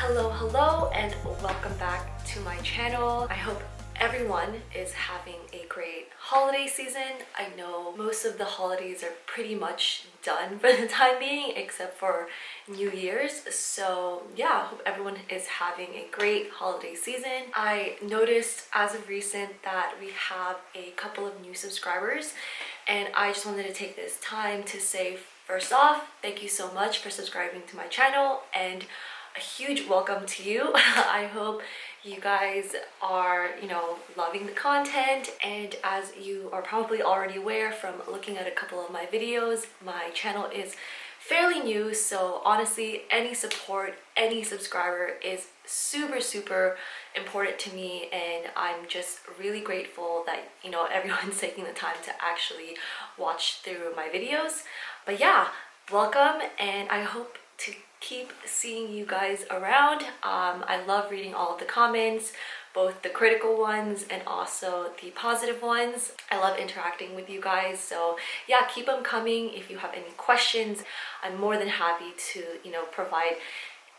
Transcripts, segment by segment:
Hello, and welcome back to my channel. I hope everyone is having a great holiday season. I know most of the holidays are pretty much done for the time being, except for New Year's. So yeah, I hope everyone is having a great holiday season. I noticed as of recent that we have a couple of new subscribers, and I just wanted to take this time to say, first off, thank you so much for subscribing to my channel, and a huge welcome to you. I hope you guys are, loving the content. And as you are probably already aware from looking at a couple of my videos, my channel is fairly new. So honestly, any support, any subscriber is super important to me. And I'm just really grateful that, everyone's taking the time to actually watch through my videos. But yeah, welcome, and I hope to keep seeing you guys around. I love reading all of the comments, both the critical ones and also the positive ones. I love interacting with you guys, so yeah, keep them coming. If you have any questions, I'm more than happy to provide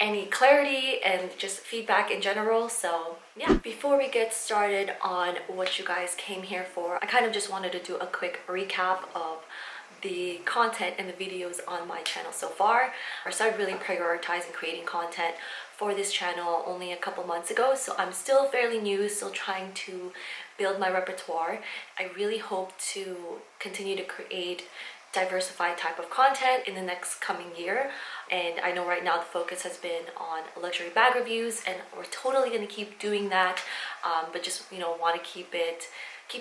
any clarity and just feedback in general. So yeah, before we get started on what you guys came here for, I kind of just wanted to do a quick recap of the content and the videos on my channel so far. I started really prioritizing creating content for this channel only a couple months ago, so I'm still fairly new, still trying to build my repertoire. I really hope to continue to create diversified type of content in the next coming year, and I know right now the focus has been on luxury bag reviews, and we're totally going to keep doing that, but just want to keep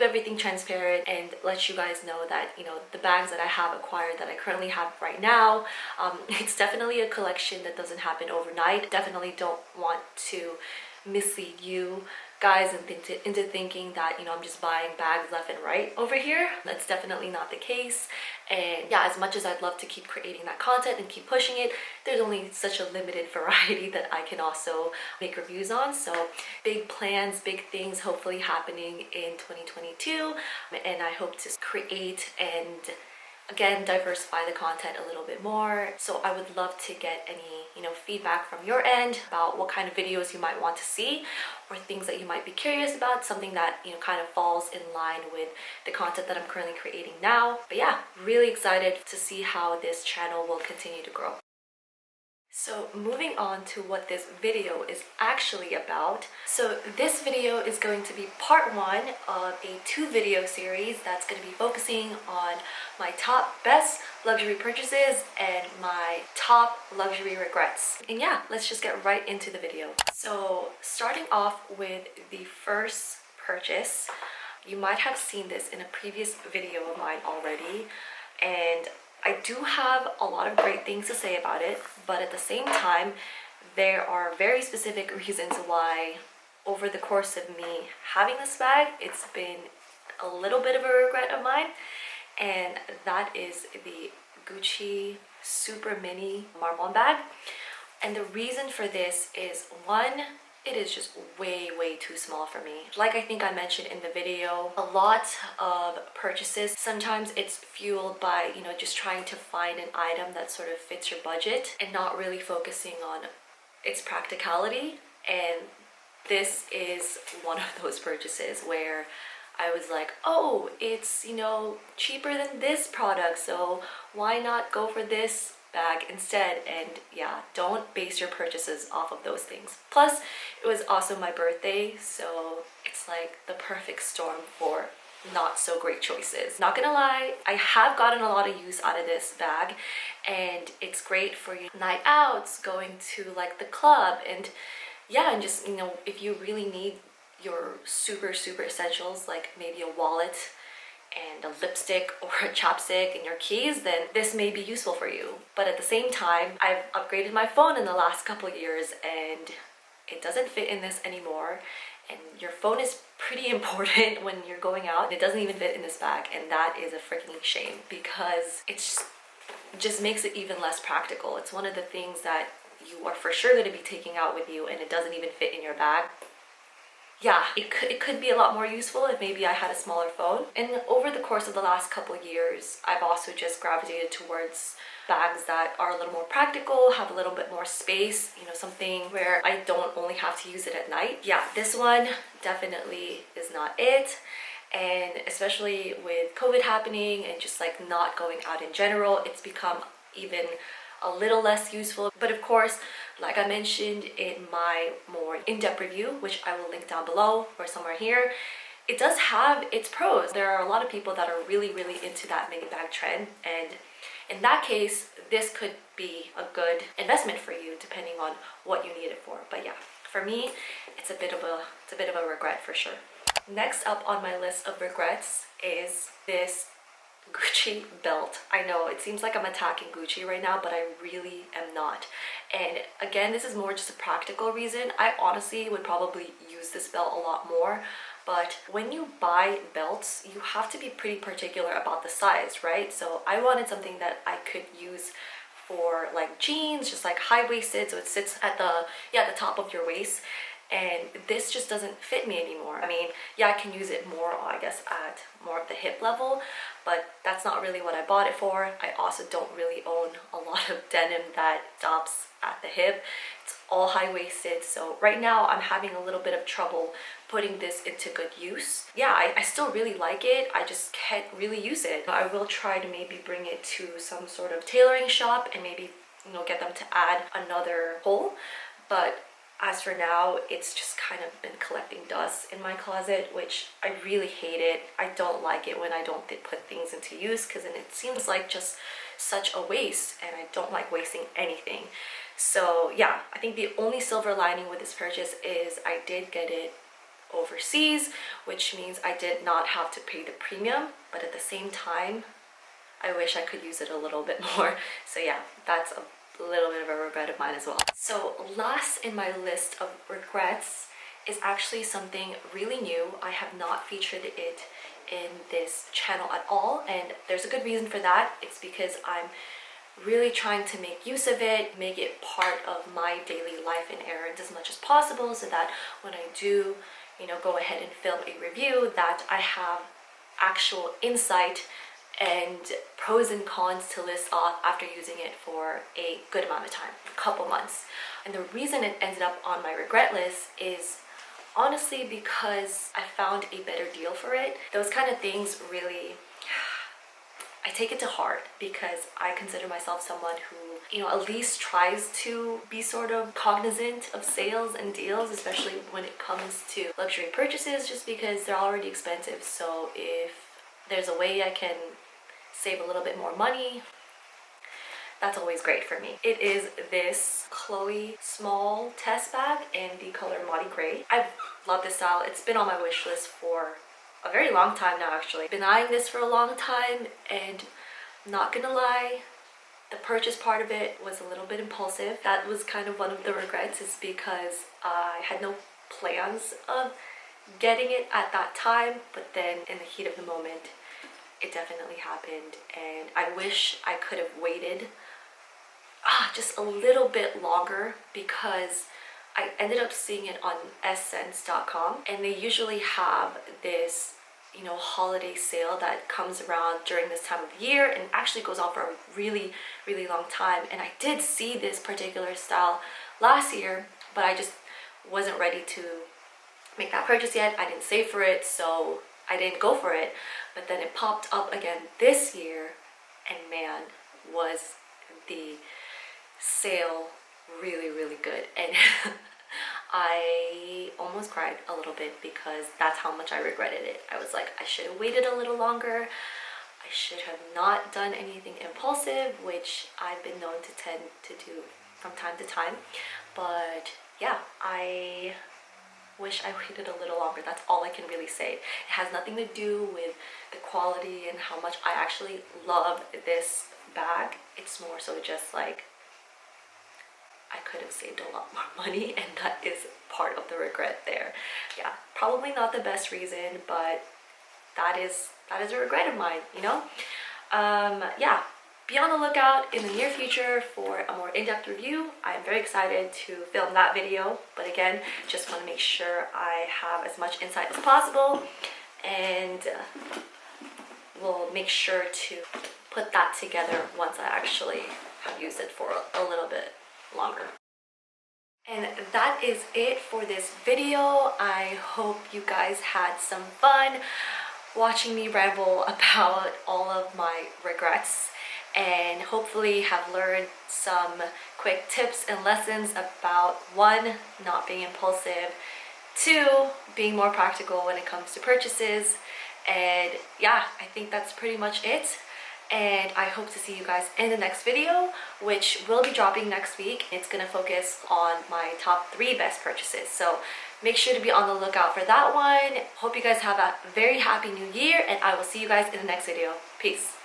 everything transparent and let you guys know that the bags that I have acquired, that I currently have right now, it's definitely a collection that doesn't happen overnight. Definitely don't want to mislead you guys into thinking that I'm just buying bags left and right over here. That's definitely not the case. And yeah, as much as I'd love to keep creating that content and keep pushing it, there's only such a limited variety that I can also make reviews on. So big plans, big things hopefully happening in 2022, and I hope to create and again diversify the content a little bit more. So I would love to get any feedback from your end about what kind of videos you might want to see, or things that you might be curious about, something that kind of falls in line with the content that I'm currently creating now. But yeah, really excited to see how this channel will continue to grow. So moving on to what this video is actually about. So this video is going to be part one of a 2-video series that's going to be focusing on my top best luxury purchases and my top luxury regrets. And yeah, let's just get right into the video. So starting off with the first purchase, you might have seen this in a previous video of mine already, and I do have a lot of great things to say about it, but at the same time, there are very specific reasons why over the course of me having this bag, it's been a little bit of a regret of mine, and that is the Gucci Super Mini Marmont bag. And the reason for this is, one, it is just way too small for me. Like I think I mentioned in the video, a lot of purchases, sometimes it's fueled by just trying to find an item that sort of fits your budget and not really focusing on its practicality. And this is one of those purchases where I was like, oh, it's cheaper than this product, so why not go for this bag instead? And yeah, don't base your purchases off of those things. Plus, it was also my birthday, so it's like the perfect storm for not so great choices. Not gonna lie, I have gotten a lot of use out of this bag, and it's great for night outs, going to like the club, and yeah, and just if you really need your super essentials, like maybe a wallet and a lipstick or a chapstick and your keys, then this may be useful for you. But at the same time, I've upgraded my phone in the last couple of years, and it doesn't fit in this anymore. And your phone is pretty important when you're going out. It doesn't even fit in this bag, and that is a freaking shame, because it just makes it even less practical. It's one of the things that you are for sure going to be taking out with you, and it doesn't even fit in your bag. yeah, it could be a lot more useful if maybe I had a smaller phone. And over the course of the last couple of years, I've also just gravitated towards bags that are a little more practical, have a little bit more space, you know, something where I don't only have to use it at night. Yeah, this one definitely is not it. And especially with COVID happening and just like not going out in general, it's become even a little less useful. But of course, like I mentioned in my more in-depth review, which I will link down below or somewhere here, it does have its pros. There are a lot of people that are really into that mini bag trend, and in that case, this could be a good investment for you depending on what you need it for. But yeah, for me, it's a bit of a regret for sure. Next up on my list of regrets is this Gucci belt. I know it seems like I'm attacking Gucci right now, but I really am not. And again, this is more just a practical reason. I honestly would probably use this belt a lot more, but when you buy belts, you have to be pretty particular about the size, right? So I wanted something that I could use for like jeans, just like high-waisted, so it sits at the top of your waist. And this just doesn't fit me anymore. I mean, yeah, I can use it more, I guess, at more of the hip level, but that's not really what I bought it for. I also don't really own a lot of denim that stops at the hip. It's all high-waisted, so right now I'm having a little bit of trouble putting this into good use. Yeah, I still really like it, I just can't really use it. I will try to maybe bring it to some sort of tailoring shop and maybe, you know, get them to add another hole, but as for now, it's just kind of been collecting dust in my closet, which I really hate it. I don't like it when I don't put things into use, because then it seems like just such a waste, and I don't like wasting anything. So yeah, I think the only silver lining with this purchase is I did get it overseas, which means I did not have to pay the premium, but at the same time, I wish I could use it a little bit more. So yeah, that's a little bit of a regret of mine as well. So last in my list of regrets is actually something really new. I have not featured it in this channel at all, and there's a good reason for that. It's because I'm really trying to make use of it, make it part of my daily life and errands as much as possible, so that when I do, you know, go ahead and film a review, that I have actual insight and pros and cons to list off after using it for a good amount of time, a couple months. And the reason it ended up on my regret list is honestly because I found a better deal for it. Those kind of things really, I take it to heart, because I consider myself someone who, you know, at least tries to be sort of cognizant of sales and deals, especially when it comes to luxury purchases, just because they're already expensive. So if there's a way I can save a little bit more money, that's always great for me. It is this Chloe small tess bag in the color Maudy Gray. I love this style. It's been on my wish list for a very long time now, actually. Been eyeing this for a long time, and not gonna lie, the purchase part of it was a little bit impulsive. That was kind of one of the regrets, is because I had no plans of getting it at that time, but then in the heat of the moment, it definitely happened, and I wish I could have waited just a little bit longer, because I ended up seeing it on essence.com, and they usually have this, you know, holiday sale that comes around during this time of the year and actually goes on for a really long time. And I did see this particular style last year, but I just wasn't ready to make that purchase yet. I didn't save for it, so I didn't go for it. But then it popped up again this year, and man, was the sale really good. And I almost cried a little bit, because that's how much I regretted it. I was like, I should have waited a little longer. I should have not done anything impulsive, which I've been known to tend to do from time to time. But yeah, I wish I waited a little longer. That's all I can really say. It has nothing to do with the quality and how much I actually love this bag. It's more so just like, I could have saved a lot more money, and that is part of the regret there. Yeah, probably not the best reason, but that is a regret of mine, you know? Yeah, be on the lookout in the near future for a more in-depth review. I'm very excited to film that video, but again, just want to make sure I have as much insight as possible, and we'll make sure to put that together once I actually have used it for a little bit longer. And that is it for this video. I hope you guys had some fun watching me ramble about all of my regrets, and hopefully have learned some quick tips and lessons about 1, not being impulsive, 2, being more practical when it comes to purchases, and yeah, I think that's pretty much it. And I hope to see you guys in the next video, which will be dropping next week. It's gonna focus on my top 3 best purchases, so make sure to be on the lookout for that one. Hope you guys have a very happy new year, and I will see you guys in the next video. Peace.